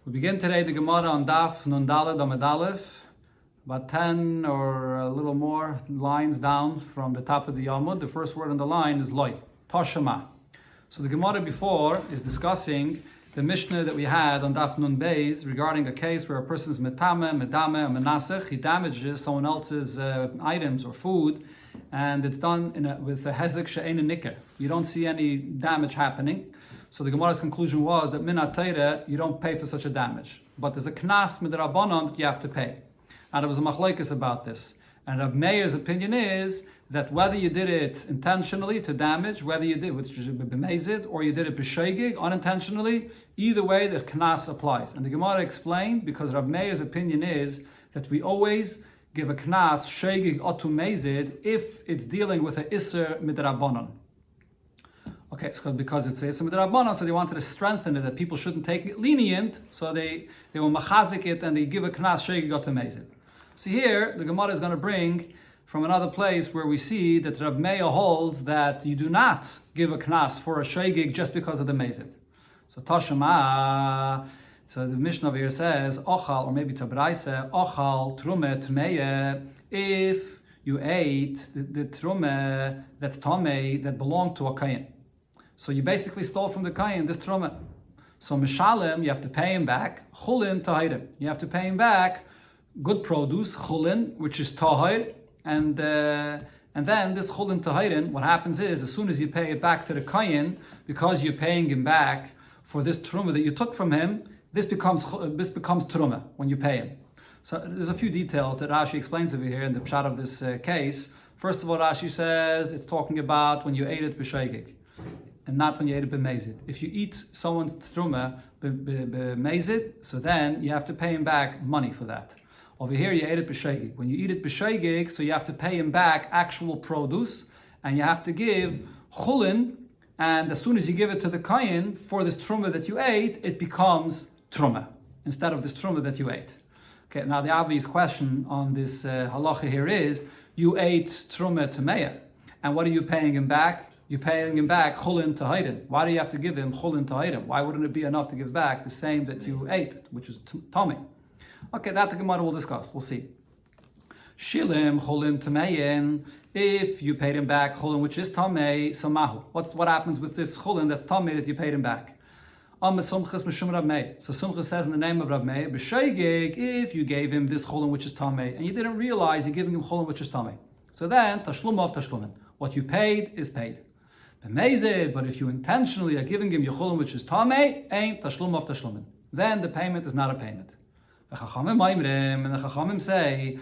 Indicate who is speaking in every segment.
Speaker 1: We begin today the Gemara on Daf Nun Daled Amud Aleph, about 10 or a little more lines down from the top of the Yamud. The first word on the line is Loi, Toshama. So the Gemara before is discussing the Mishnah that we had on Daf Nun Beis regarding a case where a person's metame, medame, or menasech, he damages someone else's items or food, and it's done with a hezek she'ein nicker. You don't see any damage happening. So the Gemara's conclusion was that min ha'teira, you don't pay for such a damage. But there's a knas midrabanan that you have to pay. Now there was a machlokes about this. And Rav Meir's opinion is that whether you did it intentionally to damage, whether you did, which is b'mezid, or you did it b'sheigig, unintentionally, either way the knas applies. And the Gemara explained, because Rav Meir's opinion is that we always give a knas, sheigig otu mezid, if it's dealing with a iser midrabanan. Okay, so because it's Yisra Midrabanan, so they wanted to strengthen it, that people shouldn't take it lenient, so they will machazik it and they give a knas sheigig otu mezid. So here, the Gemara is going to bring from another place where we see that Rab Meir holds that you do not give a knas for a sheigig just because of the mezid. So Tashema, so the Mishnah over here says, Ochal, or maybe it's a Braise, Ochal trume tmeye, if you ate the trume that's tamei, that belonged to a kayin. So you basically stole from the kayin this truma. So mishalem, you have to pay him back. Chulin tahirim, you have to pay him back good produce, chulin, which is tahir, and then this chulin tahirin, what happens is, as soon as you pay it back to the kayin, because you're paying him back for this truma that you took from him, this becomes truma when you pay him. So there's a few details that Rashi explains over here in the pshat of this case. First of all, Rashi says it's talking about when you ate it b'sheigig, and not when you ate it b'mezid. If you eat someone's truma b'mezid, so then you have to pay him back money for that. Over here, you ate it b'sheigig. When you eat it b'sheigig, so you have to pay him back actual produce, and you have to give chulin, and as soon as you give it to the kayin for this truma that you ate, it becomes truma, instead of this truma that you ate. Okay, now the obvious question on this halacha here is, you ate truma tameya, and what are you paying him back? You're paying him back chulin tahirin. Why do you have to give him chulin tahirin? Why wouldn't it be enough to give back the same that you ate, which is tummy? Okay, that the Gemara will discuss. We'll see. Shilim chulin tameyin. If you paid him back chulin, which is tamei, so mahu. What happens with this chulin that's tamei that you paid him back? So Sumcha says in the name of Rav Meir, b'sheigig, if you gave him this chulin which is tamei, and you didn't realize you're giving him chulin which is tamei, so then tashlum of tashlumin. What you paid is paid. But if you intentionally are giving him Yechulin, which is Tamei, ain't Tashlum of Tashlumin, then the payment is not a payment. And the Chachamim say,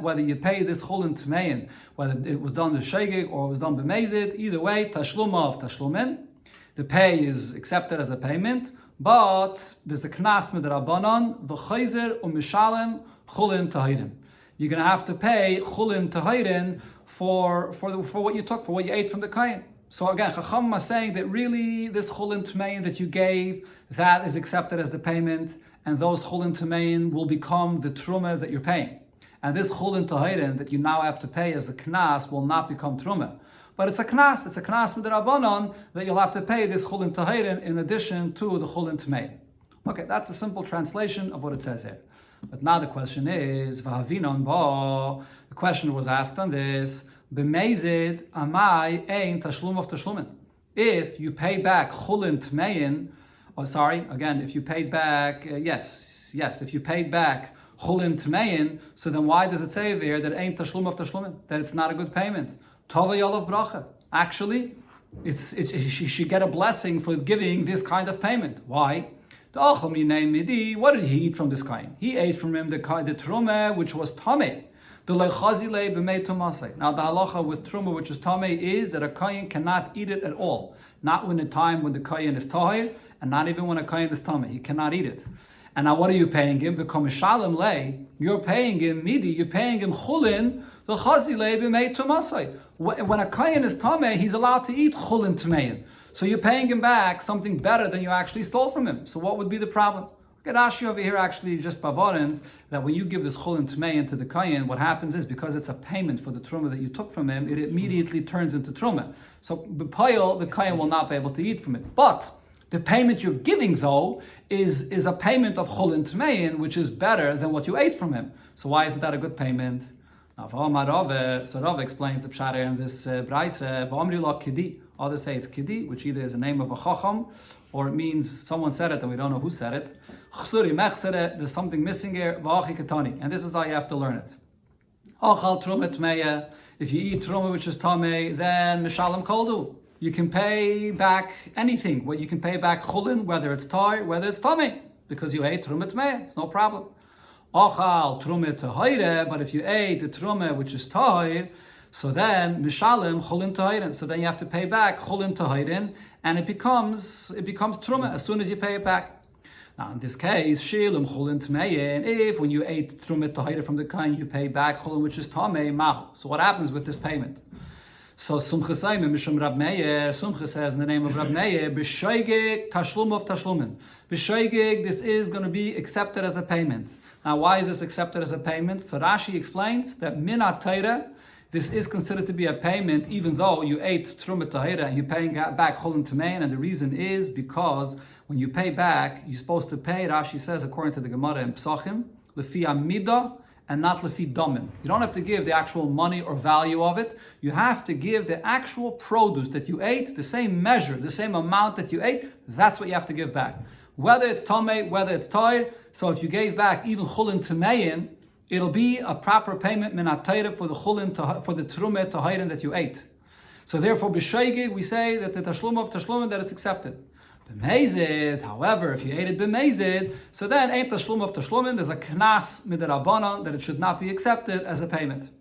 Speaker 1: whether you pay this Chulin Tmein, whether it was done the Sheigig or it was done B'mezid, either way, Tashlum of Tashlumin, the pay is accepted as a payment, but there's a Knas Midrabanan, V'chayzer u'mishalem Chulin Tahirin. You're going to have to pay Chulin Tahirin for what you took, for what you ate from the kain. So again, Chacham is saying that really this chulin tmein that you gave, that is accepted as the payment, and those chulin tmein will become the truma that you're paying. And this chulin tahirin that you now have to pay as a knas will not become truma. But it's a knas with the rabbanon that you'll have to pay this chulin tahirin in addition to the chulin tmein. Okay, that's a simple translation of what it says here. But now the question is, v'havinon bo, the question was asked on this, b'mezid amai ein tashlum of tashlumin. If you pay back chulin tmein, if you paid back, if you paid back chulin tmein, so then why does it say there that ain't tashlum of tashlumin, that it's not a good payment? Tova yolav bracha. Actually, you should get a blessing for giving this kind of payment. Why? What did he eat from this kain? He ate from him the truma which was tamei. Now the halacha with truma which is tamei is that a kain cannot eat it at all. Not when the time when the kain is tahir, and not even when a kain is tamei. He cannot eat it. And now what are you paying him? The komishalim lei. You're paying him midi. You're paying him chulin. The chazilei b'mei tumasai. When a kain is tamei, he's allowed to eat chulin tamein. So you're paying him back something better than you actually stole from him. So what would be the problem? Look at Rashi over here actually just bavarins that when you give this chulin tmein to the kayin, what happens is because it's a payment for the truma that you took from him, it immediately turns into truma. So b'payil, the kayin will not be able to eat from it. But The payment you're giving, though, is a payment of chulin tmein, which is better than what you ate from him. So why isn't that a good payment? So Rav explains the pshat in this braise. Others say it's kidi, which either is a name of a chacham, or it means someone said it and we don't know who said it. There's something missing here. And this is how you have to learn it. If you eat truma which is tamei, then mishalem koldu. You can pay back anything. Well, you can pay back chulin, whether it's tar, whether it's tamei, because you ate truma tmei. It's no problem. Ochal truma tahire, but if you ate the truma which is tahir, so then mishalem chulin tahirin. So then you have to pay back chulin tahirin, and it becomes truma as soon as you pay it back. Now in this case, shilum chulin tmeyin. If when you ate truma tahira from the kind, you pay back chulin which is tamei mahu. So what happens with this payment? So Sumcha Saimim Mishum Rab Meir, Sumcha says in the name of Rab Meir, B'shoigig tashlum of tashlumin. B'shoigig, this is going to be accepted as a payment. Now why is this accepted as a payment? So Rashi explains that Minat Torah, this is considered to be a payment even though you ate Trumat Tahira and you're paying back Cholim Tamein, and the reason is because when you pay back, you're supposed to pay, Rashi says according to the Gemara in Psachim, Lefi Amida, and not lefi domin. You don't have to give the actual money or value of it. You have to give the actual produce that you ate, the same measure, the same amount that you ate. That's what you have to give back. Whether it's tamei, whether it's toir. So if you gave back even chulin tamein, it'll be a proper payment minat Torah for the chulin for the trumeh tahirin that you ate. So therefore, b'sheigig, we say that the tashlum of tashlum that it's accepted. B'mezid, however, if you ate it b'mezid, so then ain't tashlum of tashlumin, there's a knas mid'Rabbanan that it should not be accepted as a payment.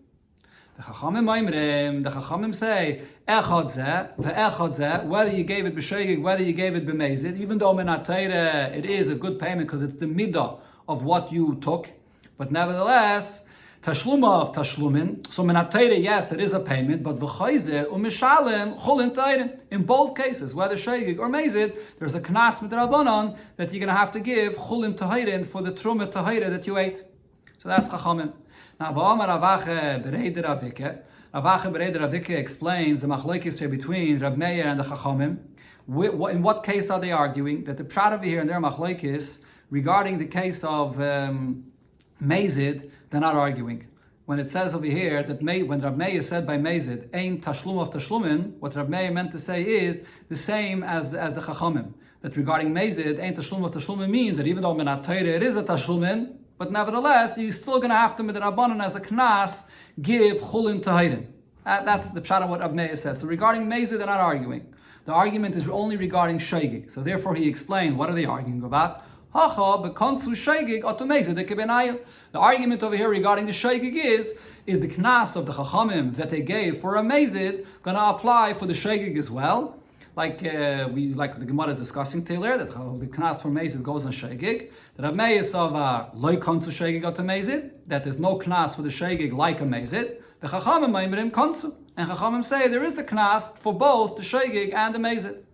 Speaker 1: The Chachamim say, echad zeh, ve'echad zeh, whether you gave it b'sheigig, whether you gave it b'mezid, even though minat Torah, it is a good payment because it's the midah of what you took, but nevertheless, tashluma of tashlumin, so minat Torah, yes, it is a payment, but v'chayzer u'mishalem chulin tayrin. In both cases, whether sheigig or mezid, there's a knas midrabanan that you're going to have to give chulin tayrin for the truma tayrin that you ate. So that's chachamim. Now, v'amar Ravache Bereder Ravike. Ravache Bereder Ravike explains the machlokes here between Rab Meir and the chachamim. In what case are they arguing? That the pshat over here in their machlokes regarding the case of mezid, they're not arguing. When it says over here that when Rab Meir said by Mezid, Ein tashlum of tashlumin, what Rab Meir meant to say is the same as the Chachamim. That regarding Mezid, Ein tashlum of tashlumin means that even though minat Torah it is a tashlumin, but nevertheless, you're still going to have to, midrabanan as a knas, give chulin tahirin. That's the pshat of what Rab Meir said. So regarding Mezid, they're not arguing. The argument is only regarding sheigig. So therefore he explained, what are they arguing about? The argument over here regarding the sheigig is the knas of the chachamim that they gave for a mezid going to apply for the sheigig as well, like the Gemara is discussing Taylor, that the knas for mezid goes on sheigig. That Rab Meir savar loy konsu sheigig at mezid, that there's no knas for the sheigig like a mezid. The chachamim ma'imrim konsu, and chachamim say there is a knas for both the sheigig and the mezid.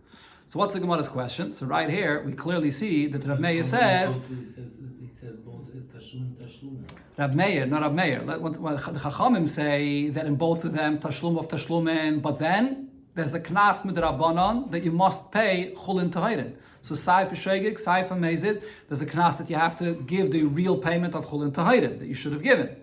Speaker 1: So what's the Gemara's question? So right here, we clearly see that Rab Meir says...
Speaker 2: He says both tashlumin.
Speaker 1: Rab Meir, not Rab Meir. The Chachamim say that in both of them, tashlum of tashlumin, but then there's the knas midrabanan that you must pay chulin tahirin. So sai for sheigig, sai for mezid, there's a knas that you have to give the real payment of chulin tahirin that you should have given.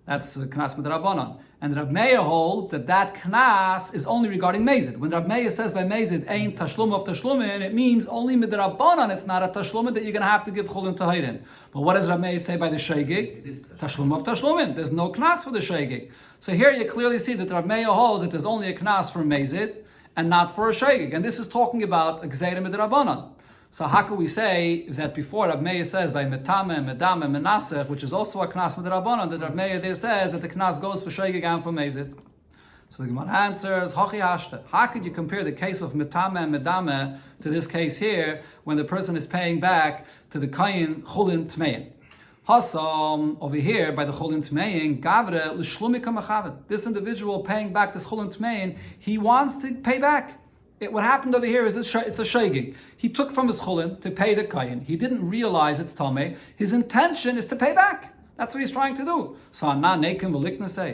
Speaker 1: That's the knas midrabanan. And Rab Meir holds that knas is only regarding mezid. When Rab Meir says by mezid, ain't tashlum of tashlumin, it means only midrabanan, it's not a tashlumin that you're going to have to give chulin tahirin. But what does Rab Meir say by the sheigig? Tashlum of tashlumin. There's no knas for the sheigig. So here you clearly see that Rab Meir holds that there's only a knas for mezid and not for a sheigig. And this is talking about a gzeira midrabanan. So how can we say that before Rab Meir says by metame, medame, menasech, which is also a knas midrabanan, that Rab Meir there says that the knas goes for sheigig and for mezid? So the Gemara answers, Hachi hashta. How could you compare the case of metame and medame to this case here when the person is paying back to the kayin chulin tmein? Hasam over here by the chulin tmein, gavre l'shlumika machavet. This individual paying back this chulin tmein, he wants to pay back. What happened over here is it's a sheigig. He took from his chulin to pay the kayin. He didn't realize it's tamei. His intention is to pay back. That's what he's trying to do. So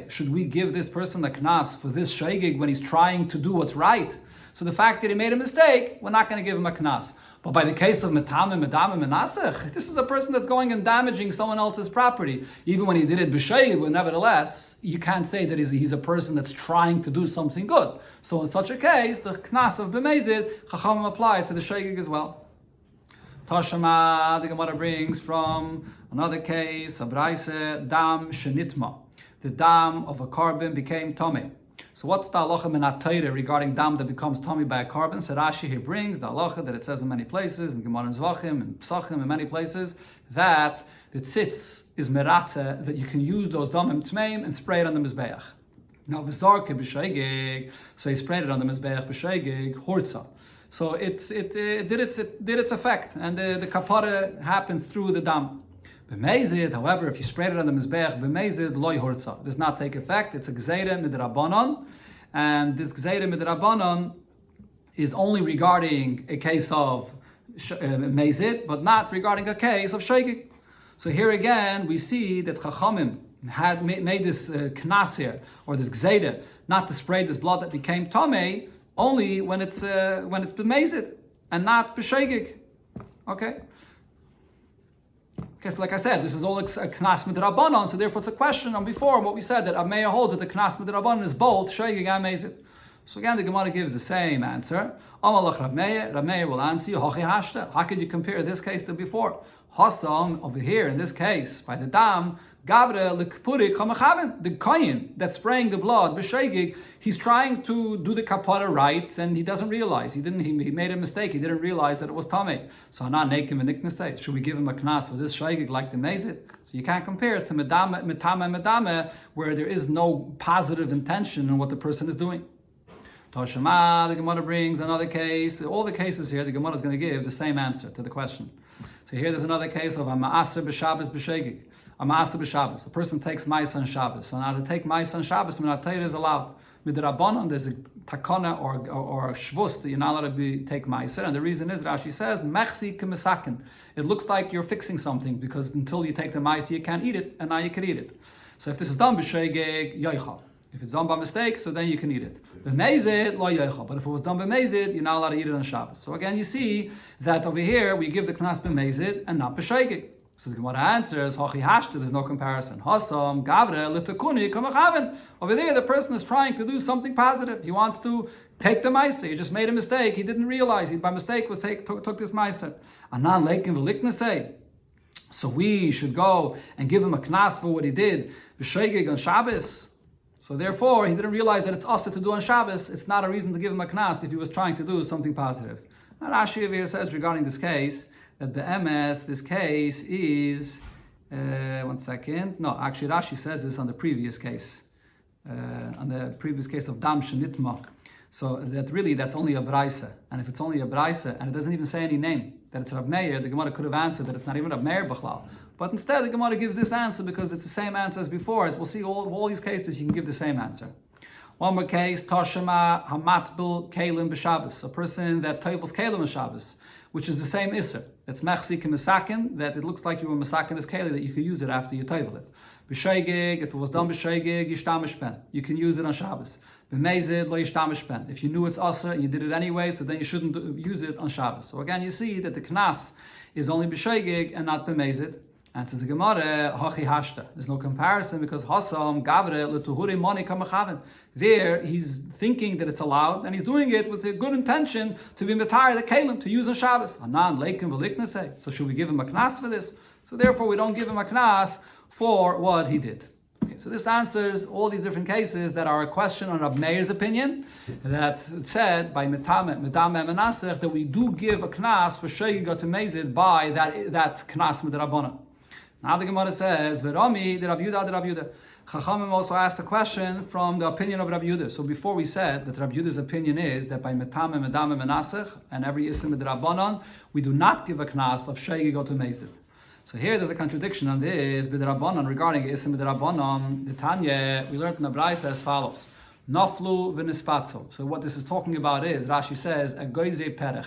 Speaker 1: should we give this person the knas for this sheigig when he's trying to do what's right? So the fact that he made a mistake, we're not going to give him a knas. But by the case of Metamim, Medamim, Menasech, this is a person that's going and damaging someone else's property. Even when he did it b'sheig, but nevertheless, you can't say that he's a person that's trying to do something good. So in such a case, the knas of b'mezid, Chachamim apply it to the sheigig as well. Tashama, the Gemara brings from another case, a braise, dam shenitma. The dam of a carbon became tomei. So what's the halacha minat Torah regarding dam that becomes tummy by a carbon? So Rashi here brings the halacha that it says in many places, in Gemara and Zvachim, and Psachim, in many places, that the tzitz is meratze, that you can use those damim tmeim and spray it on the mizbeach. Now v'zarke b'sheigig, so he sprayed it on the mizbeach b'sheigig, horza. So it did its effect, and the kapara happens through the dam. B'mezid, however, if you spread it on the mizbeach, b'mezid loy horza, does not take effect. It's a gzeira midrabanan, and this gzeira midrabanan is only regarding a case of mezid, but not regarding a case of sheigig. So here again, we see that Chachamim had made this knas here, or this gzeira, not to spray this blood that became tamei, only when it's b'mezid and not b'sheigig. Okay. Okay, so like I said, this is all a knas midrabanan, so therefore it's a question on before what we said, that Avmeya holds that the knas midrabanan is both sheigig and mezid. So again, the Gemara gives the same answer. Amalach Rameya will answer you, Hachi Hashta. How could you compare this case to before? Hasam, over here, in this case, by the dam, Gavre Likpuri Kamachaven, the kohen that's spraying the blood, b'sheigig, he's trying to do the kapara right, and he doesn't realize. He made a mistake. He didn't realize that it was tamei. So not nekim and niknasei. Should we give him a knas for this sheigig like the mezid? So you can't compare it to medame, where there is no positive intention in what the person is doing. Toshama, the Gemara brings another case. All the cases here, the Gemara is going to give the same answer to the question. So here there's another case of a ma'aser b'Shabbos b'sheigig. A ma'aser b'Shabbos. A person takes ma'aser on Shabbos. So now to take ma'aser on Shabbos, minat Torah is allowed. Midrabanan, there's a takana or a shvus that you're not allowed to take ma'aser, and the reason is Rashi says mechsi k'mesakin. It looks like you're fixing something because until you take the ma'aser you can't eat it, and now you can eat it. So if this is done b'sheigig yoichal. If it's done by mistake, so then you can eat it. B'mezid lo yoichal. But if it was done b'mezid, you're not allowed to eat it on Shabbos. So again, you see that over here we give the knas b'mezid and not b'sheigig. So the Gemara answers, Hachi Hashta, there's no comparison. Hasam, Gavre, Litakuni, Kamachaven. Over there, the person is trying to do something positive. He wants to take the meiser. He just made a mistake. He didn't realize. He by mistake took this meiser. Anan leikin v'liknasei. So we should go and give him a knas for what he did. B'sheigig on Shabbos. So therefore, he didn't realize that it's also to do on Shabbos. It's not a reason to give him a knas if he was trying to do something positive. Now Rashi over here says regarding this case, that the MS, this case is, one second, no, actually Rashi says this on the previous case, of Dam Shenitma. So that really, that's only a braise. And if it's only a braise, and it doesn't even say any name, that it's Rav Meir, the Gemara could have answered that it's not even Rav Meir B'chlal. But instead, the Gemara gives this answer because it's the same answer as before. As we'll see, all these cases, you can give the same answer. One more case, Tashema Hamatbil Kalim B'Shabbos, a person that tavels Kalim B'Shabbos, which is the same Isser. It's Mechsi K'Mesakin, that it looks like you were Mesakin as Keli, that you could use it after you tavel it. B'Sheigig, if it was done B'Sheigig, Yishtamish Ben. You can use it on Shabbos. B'Mezid, Lo Yishtamish Ben. If you knew it's Asa and you did it anyway, so then you shouldn't use it on Shabbos. So again, you see that the Knas is only B'Sheigig and not B'Mezid. And says the Gemara, Hachi Hashta. There's no comparison because Hasam, Gavre, L'Tuhuri Moni Kamachaven. There, he's thinking that it's allowed, and he's doing it with a good intention to be Matar the Kalim, to use on Shabbos. Anan, Leikim, Veliknase. So should we give him a Knas for this? So therefore, we don't give him a Knas for what he did. Okay, so this answers all these different cases that are a question on Rav Meir's opinion, that said by Medame Menasech that we do give a Knas for Sheigat to Mezid by that Knas Midrabana. Now the Gemara says, V'rami, the Rav Yudah. Chachamim also asked a question from the opinion of Rav Yudah. So before we said that Rav Yudah's opinion is that by Metame, Medame, Menasech, and every Isim Midrabanan, we do not give a Knas of Sheigat to Mezid. So here there's a contradiction on this, B'drabanan, regarding Isim Midrabanan. The Tanya, we learned in the Braisa as follows. Naflu v'nispatzo. So what this is talking about is, Rashi says, a goizei perech.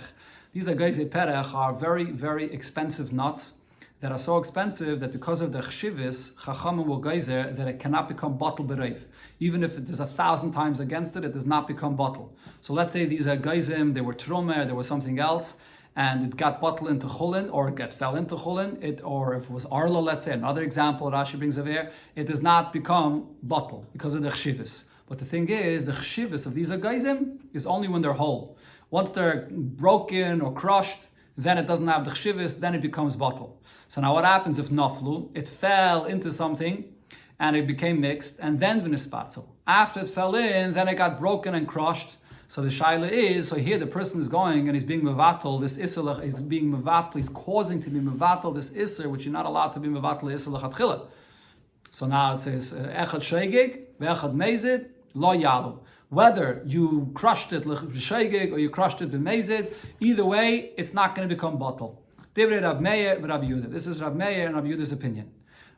Speaker 1: These goizei perech are very, very expensive nuts that are so expensive that because of the chshivis, chachamim will geyser, that it cannot become bottle bereif. Even if it is 1,000 times against it, it does not become bottle. So let's say these are geizim, they were trumer, there was something else, and it got bottled into chulin, or it fell into chulin, or if it was arlo, let's say, another example Rashi brings over here, it does not become bottle because of the chshivas. But the thing is, the chshivas of these agayzim is only when they're whole. Once they're broken or crushed, then it doesn't have the chshivas, then it becomes bottle. So now what happens if naflu? It fell into something, and it became mixed, and then v'nispatzo. After it fell in, then it got broken and crushed. So the shaila is, so here the person is going and he's being mevatel, this isser is being mevatel, he's causing to be mevatel this isser, which you're not allowed to be mevatel isser lechatchila. So now it says, echad shegig, ve'echad mezid, lo yalu. Whether you crushed it l'shegig or you crushed it b'mezid, either way, it's not going to become bottle. Divrei Rab Meir v'Rab Yehuda. This is Rab Meir and Rab Yehuda's opinion.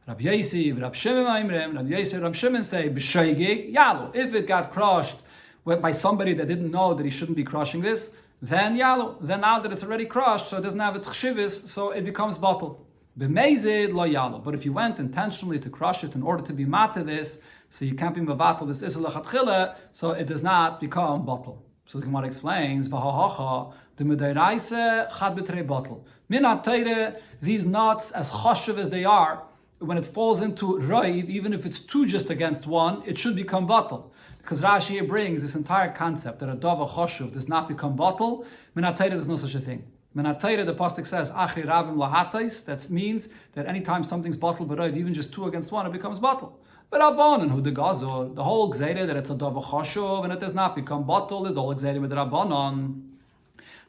Speaker 1: Rab Yosi v'Rab Shimon Aimrim, Rab Yosi and Rab Shimon say, b'shegig, yalu. If it got crushed by somebody that didn't know that he shouldn't be crushing this, then yalu. Then now that it's already crushed, so it doesn't have its chshivas, so it becomes bottle. B'mezid lo yalu. But if you went intentionally to crush it in order to be mata this, so you can't be mevatel this isser lechatchila, so it does not become bottle. So the Gemara explains, v'hahacha, the medairaisa chad b'trei bottle. Minat teire, these nuts, as chashuv as they are, when it falls into roiv, even if it's two just against one, it should become bottle. Because Rashi here brings this entire concept that a dava chashuv does not become bottle. Minat teire, there's no such a thing. Minat teire, the pasuk says, achri rabim lahatais, that means that anytime something's bottle b'roiv, even just two against one, it becomes bottle. But Rabbanon, who the Gazor, the whole Gzeire that it's a dava chashuv and it does not become bottle is all Gzeire with Rabbanon.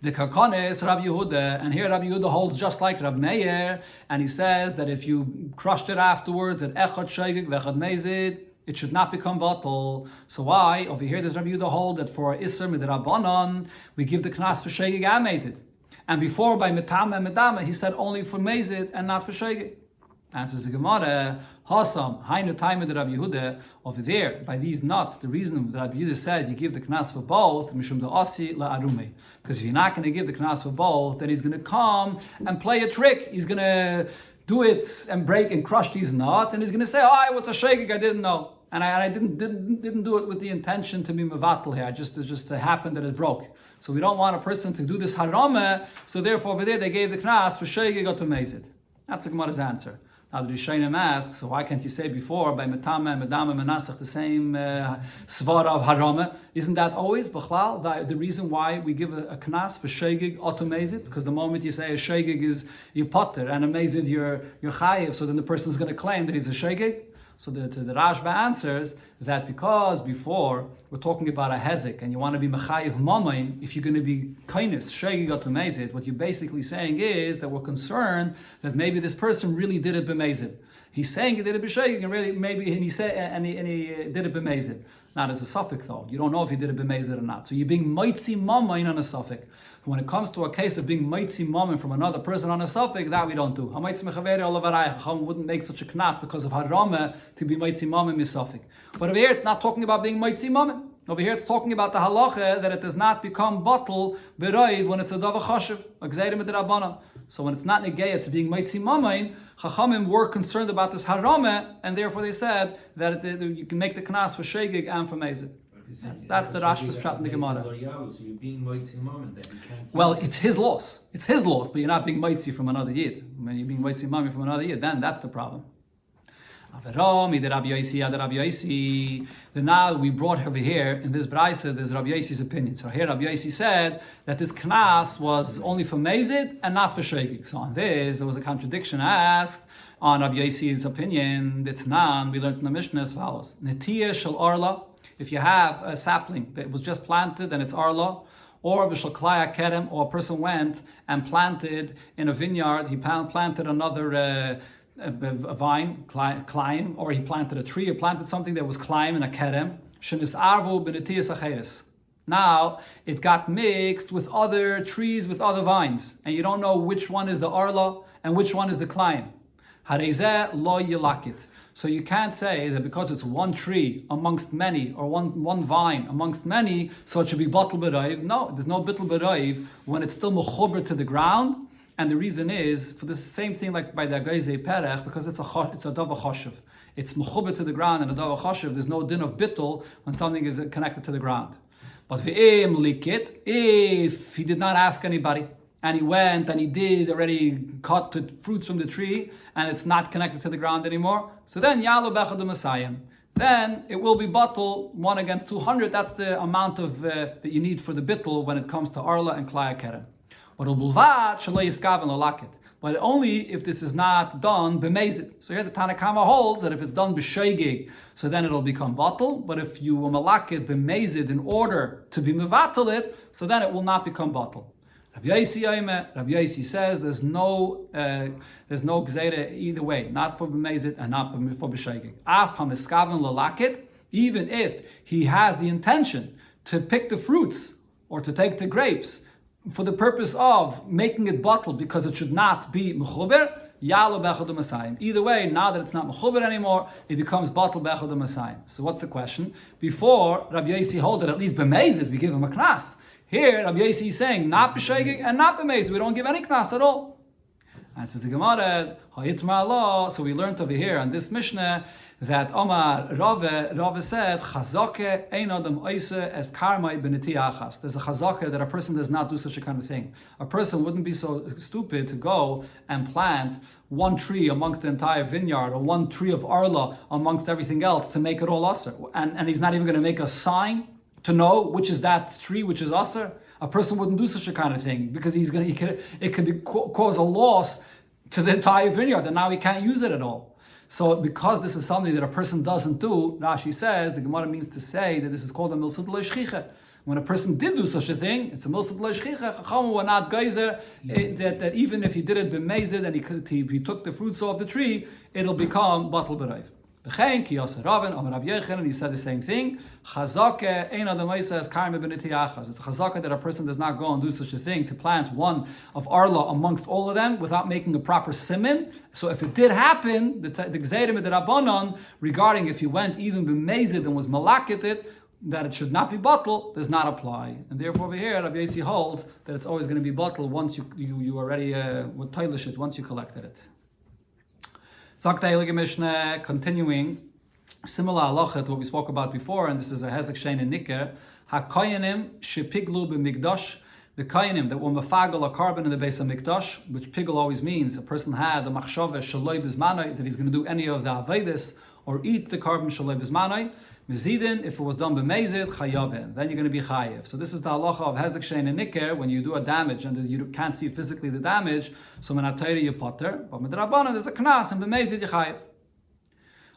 Speaker 1: The Karkonis, Rabbi Yehuda, and here Rabbi Yehuda holds just like Rab Meir, and he says that if you crushed it afterwards, that echad shegig vechad mezid, it should not become bottle. So why? Over here, there's Rabbi Yehuda hold that for Isser mit Rabbanon, we give the knas for shegig and mezid. And before by metama and medama, he said only for mezid and not for shegig. Answers the Gemara, Hasam, Hainu Taima de Rabbi Yehuda, over there, by these nuts, the reason that Rabbi Yehuda says you give the knas for both, Mishum de Asi la Arume. Because if you're not going to give the knas for both, then he's going to come and play a trick. He's going to do it and break and crush these nuts, and he's going to say, oh, it was a shegig, I didn't know. And I didn't do it with the intention to be mevatel here. It just happened that it broke. So we don't want a person to do this harame, so therefore over there they gave the knas for shegig or to mezid. That's the Gemara's answer. Now the Rishonim asks, so why can't you say before by metama and medama menasach the same svara of harama? Isn't that always b'chlal the reason why we give a knas for shegig or to mezid? Because the moment you say a shegig is you potter and a mezid you're chayiv, so then the person's going to claim that he's a shegig. So the Rashba answers that because before we're talking about a hezek and you want to be mechayiv mamain, if you're going to be kindness shegig or to mezid, what you're basically saying is that we're concerned that maybe this person really did it b'mezid. He's saying he did it b'shegig and really maybe he did it b'mezid. Not as a suffix though. You don't know if he did it b'mezid or not. So you're being mitzi mamain on a suffix. When it comes to a case of being mitzi mammon from another person on a suffix, that we don't do. Chacham wouldn't make such a knas because of harama to be mitzi mammon misafik. But over here, it's not talking about being mitzi mammon. Over here, it's talking about the halacha that it does not become bottle b'roiv when it's a dava chashuv, a gzeira midrabanan. So when it's not negeya to being mitzi mammon, Chachamim were concerned about this harama, and therefore they said that you can make the knas for shegig and for mezid. That's the Rashba's pshat in the Gemara.
Speaker 2: So you're being mitzi mom that you can't.
Speaker 1: Well, it's his loss. It's his loss, but you're not being mitzi from another yid. When you're being mitzi mami from another yid, then that's the problem. Then now we brought over here in this brayse, there's Rabbi Yossi's opinion. So here Rabbi Yossi said that this knas was only for mezid and not for shegig. So on this, there was a contradiction asked on Rabbi Yossi's opinion. The Tanan, we learned in the Mishnah as follows: Netiyah shel arla. If you have a sapling that was just planted and it's arla, or v'shel klaya kerem, or a person went and planted in a vineyard, he planted another a vine, climb, or he planted a tree, or planted something that was climb in a kerem, shenis arvu b'netiyas acheres. Now, it got mixed with other trees, with other vines, and you don't know which one is the arla and which one is the climb. Harezeh lo yilakit. So you can't say that because it's one tree amongst many, or one vine amongst many, so it should be batel b'roiv. No, there's no batel b'roiv when it's still mechuber to the ground. And the reason is for the same thing like by the agayze perech, because it's a dava chashuv. It's mechuber to the ground, and a dava chashuv. There's no din of bittul when something is connected to the ground. But ve'em likit, if he did not ask anybody, and he went and he did already cut the fruits from the tree, and it's not connected to the ground anymore, so then Yalu Bechad Masayim. Then it will be bittul 1 against 200. That's the amount of that you need for the bittul when it comes to Arla and Klaya Keren. But only if this is not done b'mezid. So here the Tanakama holds that if it's done b'sheigig, so then it'll become batal. But if you malakit b'mezid in order to be mevatel it, so then it will not become batal. Rabbi Yosi says there's no gzeira either way, not for b'mezid and not for b'sheigig. Af hamiskaven lalakit, even if he has the intention to pick the fruits or to take the grapes for the purpose of making it bottle because it should not be mechuber, yalo bechad u'masayim. Either way, now that it's not mechuber anymore, it becomes bottle bechad u'masayim. So what's the question? Before, Rabbi Yosi hold it at least b'mezid, we give him a knas. Here, Rabbi Yosi is saying not b'sheigig and not b'mezid. We don't give any knas at all. And says the Gemara, Hayitma Allah. So we learned over here on this Mishnah that Omar Rave said, Chazake ein adam oise es karmai b'neti achas. There's a chazake that a person does not do such a kind of thing. A person wouldn't be so stupid to go and plant one tree amongst the entire vineyard or one tree of Arla amongst everything else to make it all aser. And he's not even going to make a sign to know which is that tree, which is aser. A person wouldn't do such a kind of thing because it could cause a loss to the entire vineyard, and now he can't use it at all. So because this is something that a person doesn't do, Rashi says, the Gemara means to say that this is called a milsut leishchicha. When a person did do such a thing, it's a milsut leishchicha. Chachamim were not geyser that even if he did it b'mezid and he took the fruits off the tree, it'll become batal b'rayv. And he said the same thing. It's a chazaka that a person does not go and do such a thing to plant one of Arla amongst all of them without making a proper simin. So if it did happen, the Gzeirim and the Rabbanon regarding if he went even b'mezid and was malakit it, that it should not be bottle, does not apply. And therefore over here, Rabbi Yosi holds that it's always going to be bottle once you already would toilish it, once you collected it. Sagt der Heilige Mishnah, continuing, similar halacha to what we spoke about before, and this is a hezek shein and nicker, ha-koyanim shepiglu b'mikdash, the koyanim that were mafagel a carbon in the base of mikdash, which pigel always means a person had a machshava shaloi bizmanai, that he's going to do any of the avedis, or eat the carbon shaloi bizmanai, mezidin, if it was done b'mezid, chayavin, then you're going to be chayev. So this is the halacha of hezek shein and nicker, when you do a damage and you can't see physically the damage, so menatayri you potter, but midrabanan there's a knas, and b'mezid you chayev.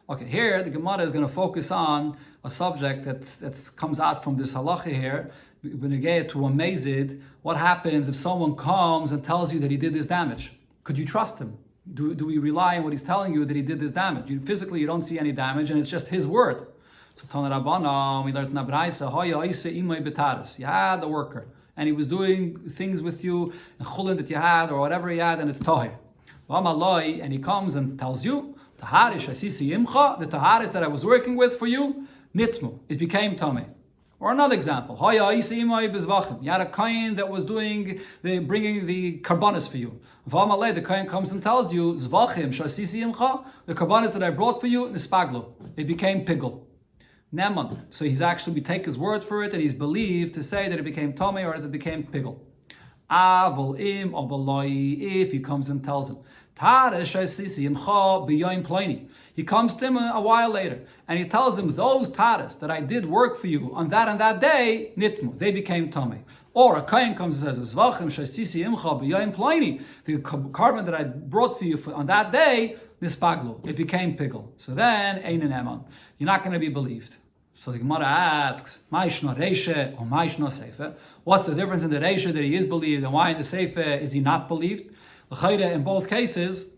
Speaker 1: Okay, here the Gemara is going to focus on a subject that comes out from this halacha here, when you get to a mezid, what happens if someone comes and tells you that he did this damage? Could you trust him? Do we rely on what he's telling you that he did this damage? Physically you don't see any damage and it's just his word. So Tana Rabbana, we learned in Abraisa, Hoya Isa Imay Betaris. You had a worker, and he was doing things with you, and chulin that you had, or whatever he had, and it's Tahir. And he comes and tells you, Taharish Asisi Imcha, the Taharis that I was working with for you, Nitmu, it became Tameh. Or another example, Hoya Isa Imay Bezvachim. You had a kain that was bringing the karbanis for you. The kain comes and tells you, Zvachim Shasisi Imcha, the karbanis that I brought for you, Nispaglo, it became Pigel. Neman. So he's actually, we take his word for it, and he's believed to say that it became Tomei or that it became Pigel. Avol im obaloi, if he comes and tells him, he comes to him a while later, and he tells him, those taras that I did work for you on that and that day, nitmu, they became Tomei. Or a kain comes and says, the carbon that I brought for you on that day, nispaglu, it became Pigel. So then, ein eman, you're not going to be believed. So the Gemara asks, Ma'ishna Reisha or Ma'ishna Seifa? What's the difference in the Reisha that he is believed, and why in the Seifa is he not believed? In both cases,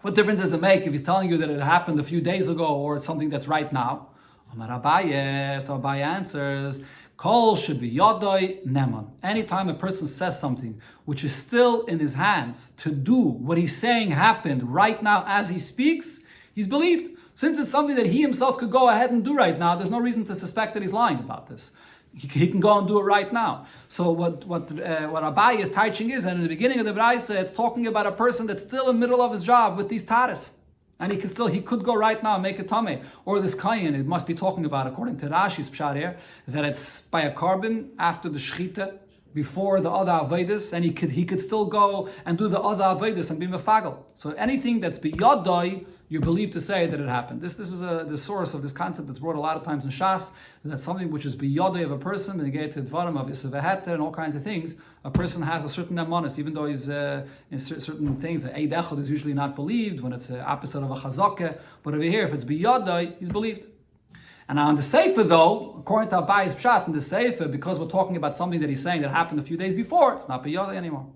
Speaker 1: what difference does it make if he's telling you that it happened a few days ago or it's something that's right now? So Abaye answers, Kol should be Yodoi Neman. Anytime a person says something which is still in his hands to do what he's saying happened right now as he speaks, he's believed. Since it's something that he himself could go ahead and do right now, there's no reason to suspect that he's lying about this. He can go and do it right now. So what Abaye is teaching is, and in the beginning of the Braisa, it's talking about a person that's still in the middle of his job with these taras. And he could go right now and make a tameh. Or this kayin, it must be talking about, according to Rashi's pshat here, that it's by a carbon after the shchita, before the other avodas, and he could still go and do the other avodas and be mefagel. So anything that's biyadai, you're believed to say that it happened. This is the source of this concept that's brought a lot of times in Shas, that something which is biyadai of a person, and you get to dvarim of isaveheter and all kinds of things, a person has a certain amanis, even though he's in certain things, eid echad is usually not believed when it's opposite of a chazakah, but over here, if it's biyadai, he's believed. And on the Sefer, though, according to Abayi's Pshat, in the Sefer, because we're talking about something that he's saying that happened a few days before, it's not biyadai anymore.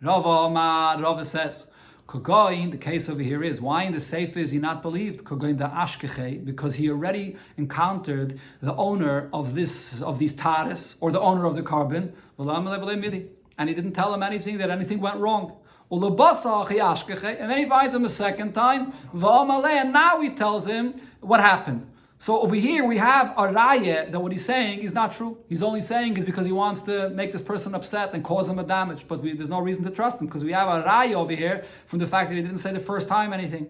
Speaker 1: Rava says, Kogoin, the case over here is, why in the Sefer is he not believed? Kogoin the Ashkeche, because he already encountered the owner of these tares, or the owner of the carbon, and he didn't tell him anything, that anything went wrong. And then he finds him a second time, and now he tells him what happened. So over here we have a raya that what he's saying is not true. He's only saying it because he wants to make this person upset and cause him a damage. But there's no reason to trust him because we have a raya over here from the fact that he didn't say the first time anything.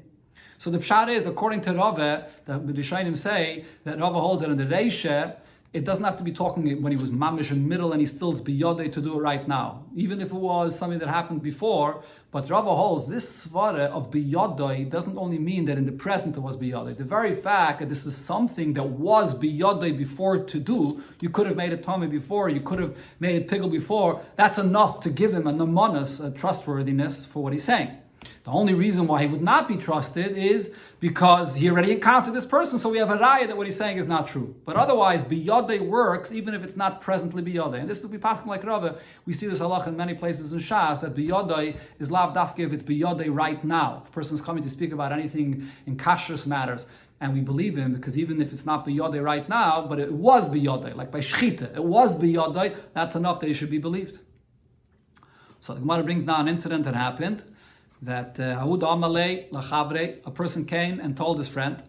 Speaker 1: So the pshat is, according to Rava, that the Rishonim say that Rava holds that in the Reisha, it doesn't have to be talking when he was mamish in the middle and he still is biyodei to do it right now. Even if it was something that happened before, but Rava holds this svara of biyodei doesn't only mean that in the present it was biyodei. The very fact that this is something that was biyodei before to do, you could have made it tummy before, you could have made it piggle before, that's enough to give him a namonas, a trustworthiness for what he's saying. The only reason why he would not be trusted is because he already encountered this person, so we have a raya that what he's saying is not true. But otherwise, biyodei works even if it's not presently biyodei. And this is we pass like Rava. We see this halach in many places in Shas that biyodei is lav dafke if it's biyodei right now. If a person's coming to speak about anything in kashrus matters, and we believe him because even if it's not biyodei right now, but it was biyodei, like by shchita, it was biyodei, that's enough that he should be believed. So the Gemara brings down an incident that happened. That a person came and told his friend, the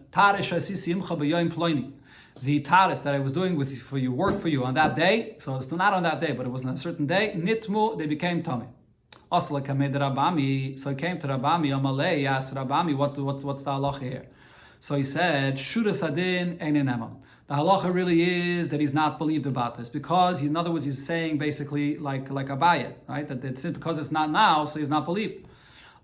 Speaker 1: taris that I was doing for you, work for you on that day, so it's not on that day, but it was on a certain day, nitmu, they became tummy. So he came to Rabami, Amalei, asked Rabami, what's the halacha here? So he said, Shura Sadin Einenemon. The halacha really is that he's not believed about this, because in other words, he's saying basically like Abaye, right? That it's because it's not now, so he's not believed.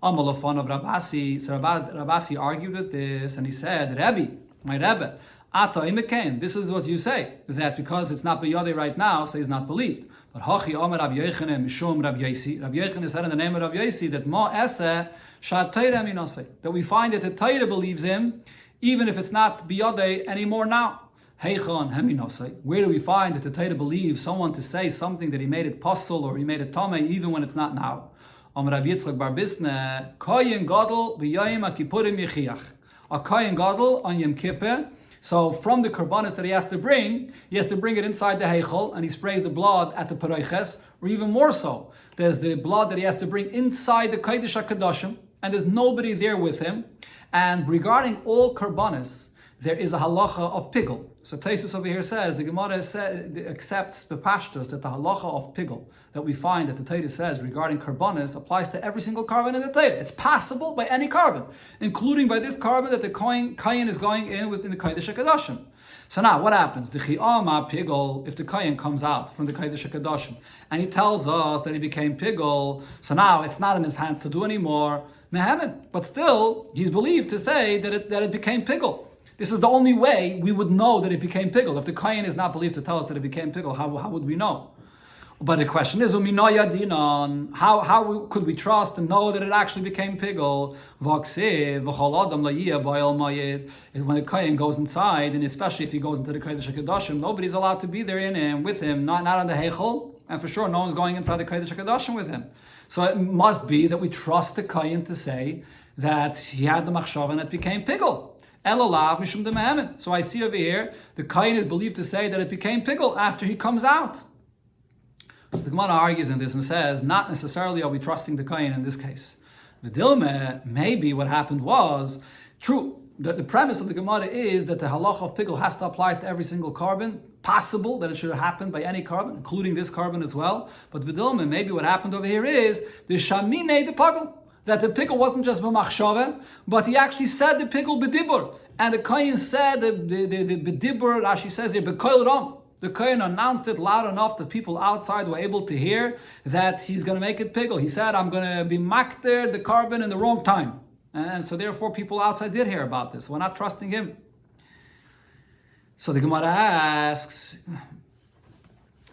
Speaker 1: Amalafon of Rabasi. So Rabasi argued with this, and he said, Rebbe, my Rebbe, Ata imekain. This is what you say, that because it's not biyodei right now, so he's not believed. But Hachi Omer Rabbi Yochanan Mishum Rabbi Yosi. Rabbi Yochanan said in the name of Rabbi Yosi that Ma Ese Shad Torah Minasei, that we find that the Torah believes him, even if it's not biyodei anymore now. Heichon Heminasei. Where do we find that the Torah believes someone to say something that he made it postul or he made it tamei even when it's not now? Rabbi Yitzchak bar Bisne, Kohen Gadol b'Yom HaKippurim Yechiach. A Kohen Gadol on Yom Kippur. So from the karbanis that he has to bring it inside the heichal, and he sprays the blood at the paroiches, or even more so, there's the blood that he has to bring inside the Kodesh HaKadoshim, and there's nobody there with him. And regarding all karbanis, there is a halacha of pigel. So Taisus over here says, the Gemara accepts the pashtos that the halacha of pigel that we find that the Torah says regarding karbanis applies to every single carbon in the Torah. It's passable by any carbon, including by this carbon that the kohen is going in within the Kodesh HaKadoshim. So now, what happens? The chiyama pigel, if the kohen comes out from the Kodesh HaKadoshim and he tells us that he became pigel, so now it's not in his hands to do anymore, mehemen. But still, he's believed to say that it became pigel. This is the only way we would know that it became pigel. If the kohen is not believed to tell us that it became pigel, how would we know? But the question is, how could we trust and know that it actually became pigel? When the kohen goes inside, and especially if he goes into the Kodesh HaKadoshim, nobody's allowed to be there in him with him, not on the heichel, and for sure no one's going inside the Kodesh HaKadoshim with him. So it must be that we trust the kohen to say that he had the machshava and it became pigel. So I see over here, the kohen is believed to say that it became pigel after he comes out. So the Gemara argues in this and says, not necessarily are we trusting the kohen in this case. The dilma, maybe what happened was, true, the premise of the Gemara is that the halacha of pigel has to apply to every single carbon, possible that it should have happened by any carbon, including this carbon as well. But the dilma, maybe what happened over here is, the shamine the pagel, that the pigel wasn't just b'machshava, but he actually said the pigel b'dibur. And the kohen said the b'dibur, Rashi says here, b'koil ram. The Kohen announced it loud enough that people outside were able to hear that he's going to make it pigel. He said, I'm going to be makter the carbon in the wrong time. And so therefore people outside did hear about this. We're not trusting him. So the Gemara asks,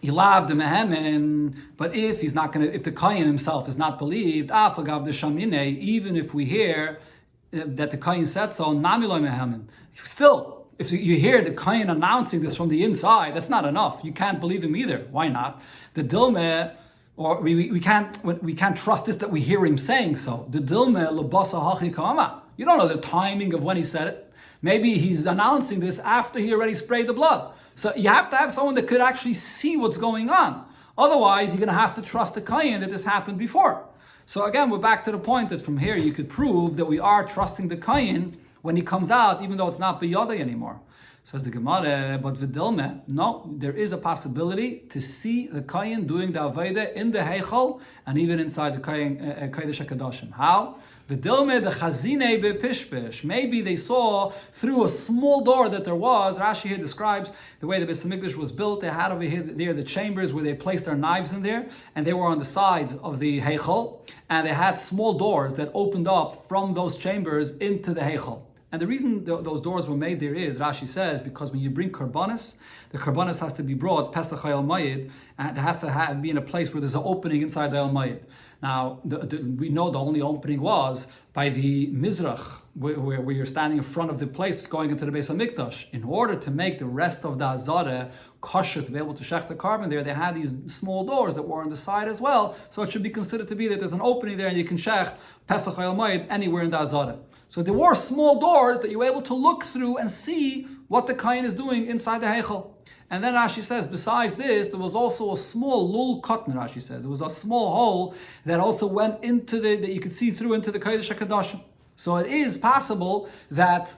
Speaker 1: but if he's not going to, if the Kohen himself is not believed, even if we hear that the Kohen said so, still, if you hear the Kohen announcing this from the inside, that's not enough. You can't believe him either. Why not? The Dilme, or we can't trust this that we hear him saying so. The Dilme lebasa hachi kama. You don't know the timing of when he said it. Maybe he's announcing this after he already sprayed the blood. So you have to have someone that could actually see what's going on. Otherwise, you're going to have to trust the Kohen that this happened before. So again, we're back to the point that from here you could prove that we are trusting the Kohen when he comes out, even though it's not biyodai anymore. Says the Gemara, but v'dilme, no, there is a possibility to see the Kohen doing the Avodah in the Heichal and even inside the Kohen Kodesh HaKadoshim. How? V'dilme the Chazine bePishpish. Maybe they saw through a small door that there was. Rashi here describes the way the Beis Hamikdash was built. They had over here there the chambers where they placed their knives in there, and they were on the sides of the Heichal, and they had small doors that opened up from those chambers into the Heichal. And the reason those doors were made there is, Rashi says, because when you bring karbanis, the karbanis has to be brought Pesach Hayal Mayid, and it has to be in a place where there's an opening inside the El Mayid. Now, we know the only opening was by the Mizrach, where you're standing in front of the place going into the Beis HaMikdash. In order to make the rest of the Azara kosher to be able to shech the carbon there, they had these small doors that were on the side as well. So it should be considered to be that there's an opening there and you can shech Pesach Hayal Mayid anywhere in the Azara. So there were small doors that you were able to look through and see what the Kohen is doing inside the Heichal. And then Rashi says, besides this, there was also a small lul cotton, Rashi says. It was a small hole that also went into that you could see through into the Kodesh HaKadoshim. So it is possible that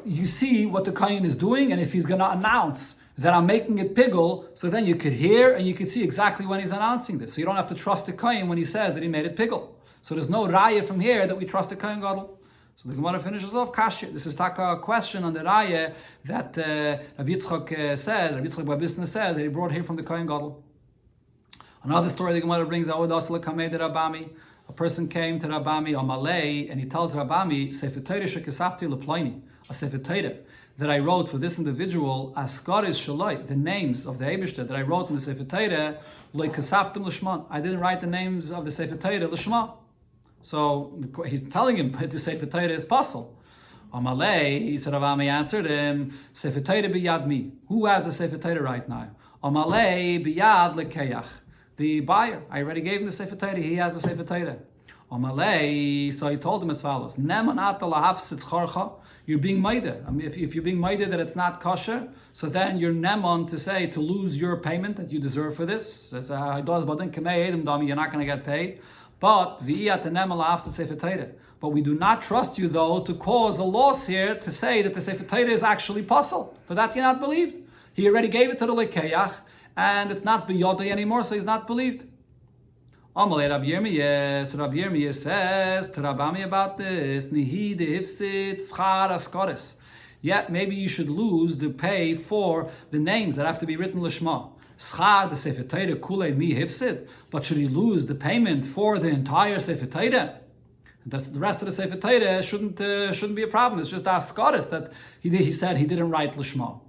Speaker 1: you see what the Kohen is doing, and if he's going to announce that I'm making it pigel, so then you could hear and you could see exactly when he's announcing this. So you don't have to trust the Kohen when he says that he made it pigel. So there's no raya from here that we trust the Kohen Gadol. So the Gemara finishes off Kashya. This is a question on the Raya that Rabbi Yitzchak said that he brought here from the Kohen Gadol. Another story the Gemara brings, a person came to Rabami on Malay and he tells Rabami, Sefer Torah shekesafti leploini, a Sefer Torah that I wrote for this individual, Askaris Shaloi, the names of the Eibishter that I wrote in the Sefer Torah, like Kasaftim Lishman. I didn't write the names of the Sefer Torah Lishma. So he's telling him the Sefer Torah is possible. Amalei, so Ravami answered him, Sefer Torah biyad mi. Who has the Sefer Torah right now? Amalei biyad lekeyach. The buyer. I already gave him the Sefer Torah. He has the Sefer Torah. Amalei, so he told him as follows: Neman ata lahafsitz charcha. You're being maida. I mean, if you're being maida that it's not kosher, so then you're neman to say to lose your payment that you deserve for this. Says you're not going to get paid. But we do not trust you though to cause a loss here to say that the Sefer Torah is actually possible. For that you're not believed. He already gave it to the Lekeyach and it's not biyodai anymore, so he's not believed. Amalei Rabbi Yirmiyah, so Rabbi Yirmiyah says to Rabami about this, Nihi de hifsit schar askaris. Yet maybe you should lose the pay for the names that have to be written Lishma. Schar the Sefer Torah kulei mi hifsid, but should he lose the payment for the entire Sefer Torah? That's the rest of the Sefer Torah shouldn't be a problem. It's just the askaris that he said he didn't write Lishma.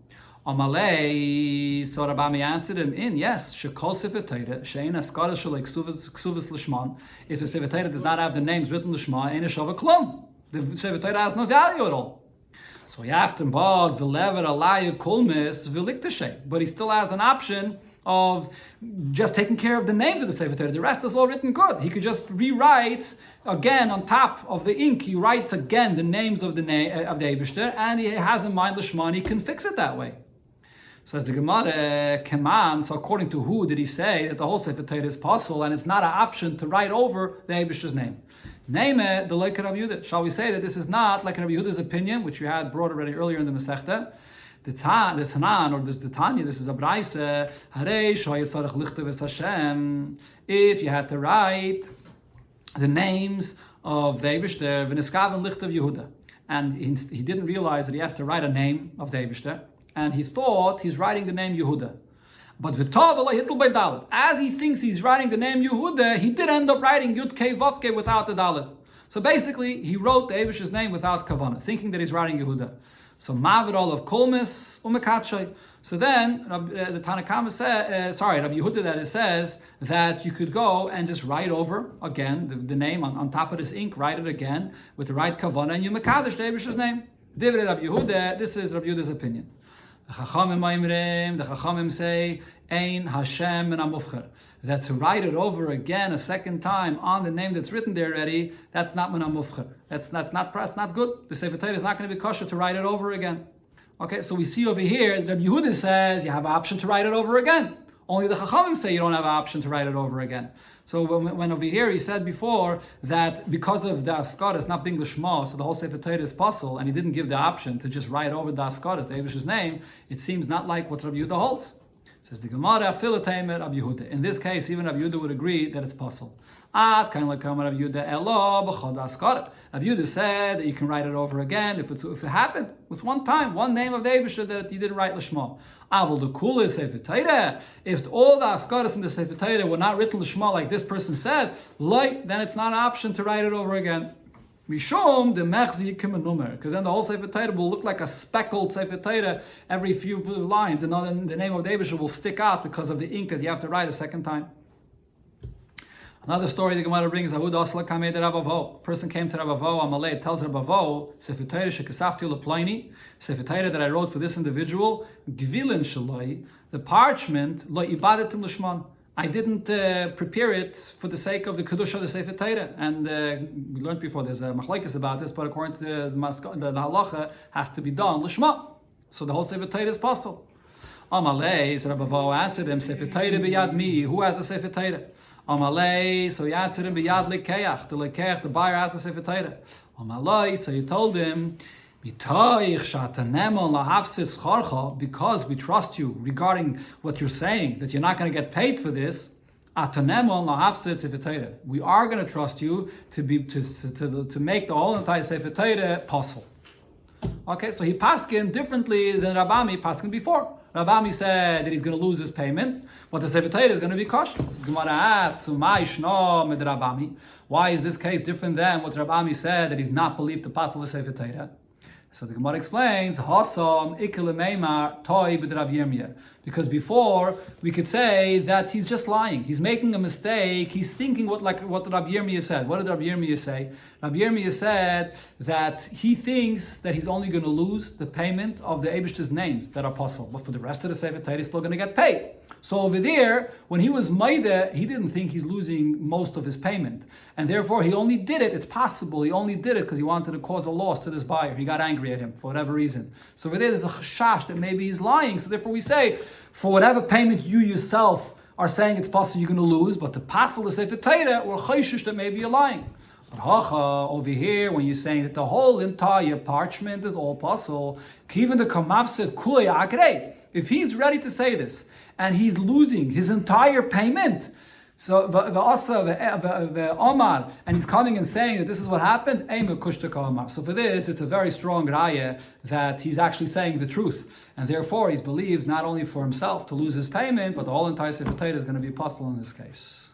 Speaker 1: Amalei, so Rabami answered him in yes. Shekol Sefer Torah shein askaris shalei ksuvas Lishman. If the Sefer Torah does not have the names written Lishma, ein shava klum. The Sefer Torah has no value at all. So he asked him, but he still has an option of just taking care of the names of the Sefer Torah. The rest is all written good. He could just rewrite again on top of the ink. He writes again the names of the Eibishter, and he has in mind Lishma. He can fix it that way. Says the Gemara, Keman. So according to who did he say that the whole Sefer Torah is possible, and it's not an option to write over the Eibishter's name? Name it the like Rabbi Yehuda. Shall we say that this is not like Rabbi Yehuda's opinion, which we had brought already earlier in the Masechta? The Tanan, or the Tanya, this is a Braise. If you had to write the names of the Eibishter, V'niskaven Lichtav Yehuda, and he didn't realize that he has to write a name of the Eibishter, and he thought he's writing the name Yehuda. But v'tov v'lo hitl by dalet. As he thinks he's writing the name Yehuda, he did end up writing Yud Kei Vav Kei without the dalet. So basically, he wrote the Eibish's name without kavanah, thinking that he's writing Yehuda. So Mavidol of Kolmis umekachay. So then the Tanakama says, Rabbi Yehuda that it says that you could go and just write over again the name on top of this ink, write it again with the right kavanah, and you mekadesh the Eibish's name. Divrei Rabbi Yehuda. This is Rabbi Yehuda's opinion. The Chachamim say, Ein Hashem and Amufcher. That to write it over again a second time on the name that's written there already, that's not Menamufcher. That's not good. The Sefer Torah is not going to be kosher to write it over again. Okay, so we see over here that Yehuda says you have an option to write it over again. Only the Chachamim say you don't have an option to write it over again. So when over here he said before that because of the Askaris not being Lishma, so the whole Sefer Torah is possible, and he didn't give the option to just write over the Askaris, the Eibish's name, it seems not like what Rabbi Yehuda holds. Says the Gemara, Filataymer Rabbi Yehuda. In this case, even Rabbi Yehuda would agree that it's possible. Kind of like Rabbi Yehuda, Elo b'chod askar. Rabbi Yehuda said that you can write it over again if it happened with one time, one name of the Eibishter that you didn't write Lishma. Avol the kula is Sefer Torah. If all the askaras in the Sefer Torah were not written Lishma like this person said, then it's not an option to write it over again. Mishom the mechzi kimenumer, because then the whole Sefer Torah will look like a speckled Sefer Torah every few lines, and then the name of the Eibishter will stick out because of the ink that you have to write a second time. Another story the Gemara brings, Ahud Asla Kamei de Rabavo. A person came to Rabavo, Amalei, tells Rabavo, Sefer Torah shekasafti leploini, Sefer Torah that I wrote for this individual, Gvilin shaloi, the parchment, lo ibadetim lishman. I didn't prepare it for the sake of the Kedusha of the Sefer Torah. And we learned before, there's a machlokes about this, but according to the halacha, has to be done lishma. So the whole Sefer Torah is possible. Amalei, so Rabavo answered him, Sefer Torah b'yad mi, who has the Sefer Torah? Amalei, so he answered him, b'yad lekeach, the buyer has the Sefer Torah. Amalei, so he told him, because we trust you regarding what you're saying, that you're not going to get paid for this, we are going to trust you to make the whole entire Sefer Torah possible. Okay, so he paskin differently than Rabami paskin before. Rabami said that he's going to lose his payment, but the Sefer Torah is going to be kosher. So Gemara asks, why is this case different than what Rabami said that he's not believed to pass the Sefer Torah? So the Gemara explains, because before we could say that he's just lying, he's making a mistake, he's thinking what Rabbi Yirmiyah said. What did Rabbi Yirmiyah say? Rabbi Yirmiyah said that he thinks that he's only going to lose the payment of the Eibishter's names that are possible, but for the rest of the Sefer Torah he's still going to get paid. So over there, when he was Maida, he didn't think he's losing most of his payment. And therefore, he only did it, it's possible, he only did it because he wanted to cause a loss to this buyer. He got angry at him for whatever reason. So over there, there's a chashash that maybe he's lying. So therefore we say, for whatever payment you yourself are saying it's possible you're going to lose, but to pass the Sefer Torah, or chayshish that maybe you're lying. But over here, when you're saying that the whole entire parchment is all possible, even the kamavset kulei agrei, if he's ready to say this, and he's losing his entire payment, so the Omar, and he's coming and saying that this is what happened, so for this, it's a very strong raya that he's actually saying the truth, and therefore he's believed not only for himself to lose his payment, but the whole entire Sefer Torah is going to be possible in this case.